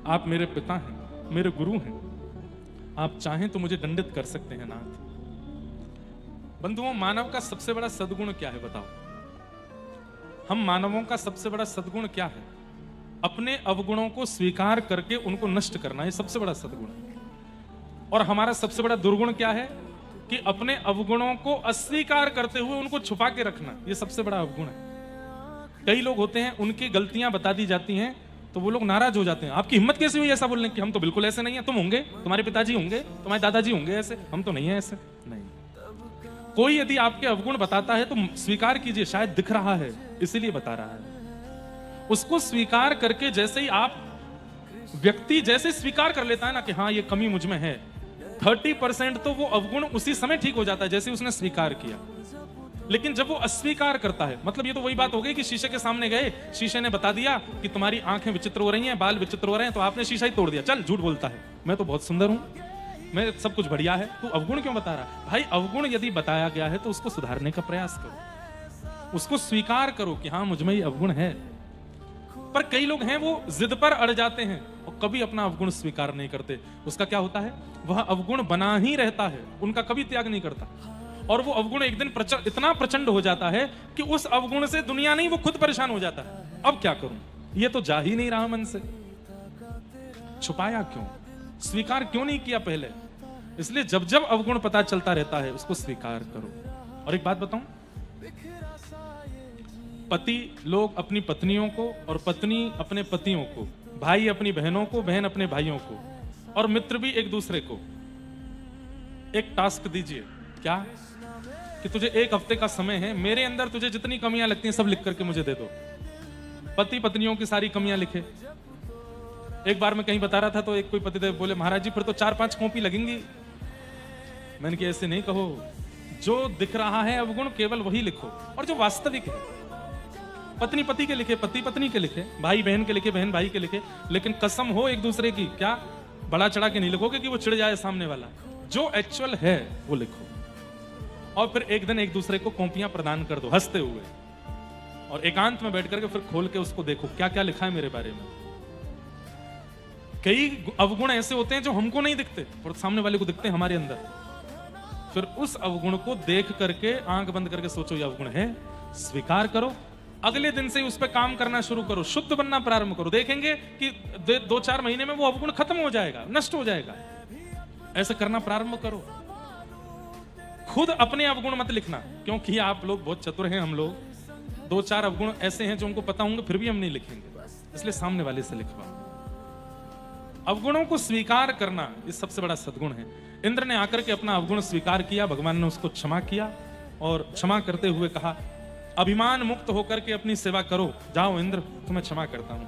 आप मेरे पिता हैं, मेरे गुरु हैं, आप चाहें तो मुझे दंडित कर सकते हैं नाथ। बंधुओं, मानव का सबसे बड़ा सद्गुण क्या है बताओ? हम मानवों का सबसे बड़ा सद्गुण क्या है? अपने अवगुणों को स्वीकार करके उनको नष्ट करना, ये सबसे बड़ा सद्गुण है। और हमारा सबसे बड़ा दुर्गुण क्या है? कि अपने अवगुणों को अस्वीकार करते हुए उनको छुपा के रखना, ये सबसे बड़ा अवगुण है। कई लोग होते हैं, उनकी गलतियां बता दी जाती हैं तो वो लोग नाराज हो जाते हैं। आपकी हिम्मत कैसे हुई ऐसा बोलने की? हम तो बिल्कुल ऐसे नहीं है। तुम होंगे, तुम्हारे पिताजी होंगे, तुम्हारे दादाजी होंगे ऐसे, हम तो नहीं है ऐसे। नहीं, कोई यदि आपके अवगुण बताता है तो स्वीकार कीजिए, शायद दिख रहा है इसीलिए बता रहा है। उसको स्वीकार करके जैसे ही आप व्यक्ति जैसे स्वीकार कर लेता है ना कि हाँ ये कमी मुझ में है, 30% तो वो अवगुण उसी समय ठीक हो जाता है जैसे उसने स्वीकार किया। लेकिन जब वो अस्वीकार करता है, मतलब ये तो वही बात हो गई कि शीशे के सामने गए, शीशे ने बता दिया कि तुम्हारी आंखें विचित्र हो रही हैं, बाल विचित्र हो रहे हैं, तो आपने शीशा ही तोड़ दिया। चल, झूठ बोलता है, मैं तो बहुत सुंदर हूं, मैं सब कुछ बढ़िया है, तू अवगुण क्यों बता रहा है? भाई, अवगुण यदि बताया गया है तो उसको सुधारने का प्रयास करो, उसको स्वीकार करो कि हाँ मुझ में ये अवगुण है। पर कई लोग हैं वो जिद पर अड़ जाते हैं और कभी अपना अवगुण स्वीकार नहीं करते। उसका क्या होता है? वह अवगुण बना ही रहता है, उनका कभी त्याग नहीं करता। और वो अवगुण एक दिन इतना प्रचंड हो जाता है कि उस अवगुण से दुनिया नहीं, वो खुद परेशान हो जाता है। अब क्या करूं, ये तो जा ही नहीं रहा मन से। छुपाया क्यों? स्वीकार क्यों नहीं किया पहले? इसलिए जब जब अवगुण पता चलता रहता है उसको स्वीकार करो। और एक बात बताऊं, पति लोग अपनी पत्नियों को, और पत्नी अपने पतियों को, भाई अपनी बहनों को, बहन अपने भाइयों को, और मित्र भी एक दूसरे को एक टास्क दीजिए। क्या? कि तुझे 1 हफ्ते का समय है, मेरे अंदर तुझे जितनी कमियां लगती हैं सब लिख करके मुझे दे दो। पति पत्नियों की सारी कमियां लिखे। एक बार मैं कहीं बता रहा था तो एक कोई पतिदेव बोले, महाराज जी फिर तो 4-5 कॉपी लगेंगी। मैंने कहा ऐसे नहीं कहो, जो दिख रहा है अवगुण केवल वही लिखो, और जो वास्तविक है, पत्नी पति के लिखे, पति पत्नी के लिखे, भाई बहन के लिखे, बहन भाई के लिखे, लेकिन कसम हो एक दूसरे की, क्या बड़ा चढ़ा के नहीं लिखोगे कि वो चिढ़ जाए सामने वाला। जो एक्चुअल है वो लिखो, और फिर एक दिन एक दूसरे को कॉपियां प्रदान कर दो हंसते हुए, और एकांत में बैठ करके फिर खोल के उसको देखो क्या क्या लिखा है मेरे बारे में। कई अवगुण ऐसे होते हैं जो हमको नहीं दिखते और सामने वाले को दिखते हैं हमारे अंदर। फिर उस अवगुण को देख करके आंख बंद करके सोचो ये अवगुण है, स्वीकार करो, अगले दिन से उस पर काम करना शुरू करो, शुद्ध बनना प्रारंभ करो। देखेंगे कि 2-4 महीने में वो अवगुण खत्म हो जाएगा, नष्ट हो जाएगा। ऐसे करना प्रारंभ करो। खुद अपने अवगुण मत लिखना, क्योंकि आप लोग बहुत चतुर हैं, हम लोग 2-4 अवगुण ऐसे हैं जो उनको पता होंगे फिर भी हम नहीं लिखेंगे, इसलिए सामने वाले से लिखवाओ। अवगुणों को स्वीकार करना ये सबसे बड़ा सद्गुण है। इंद्र ने आकर के अपना अवगुण स्वीकार किया, भगवान ने उसको क्षमा किया, और क्षमा करते हुए कहा, अभिमान मुक्त होकर के अपनी सेवा करो, जाओ इंद्र तुम्हें क्षमा करता हूं।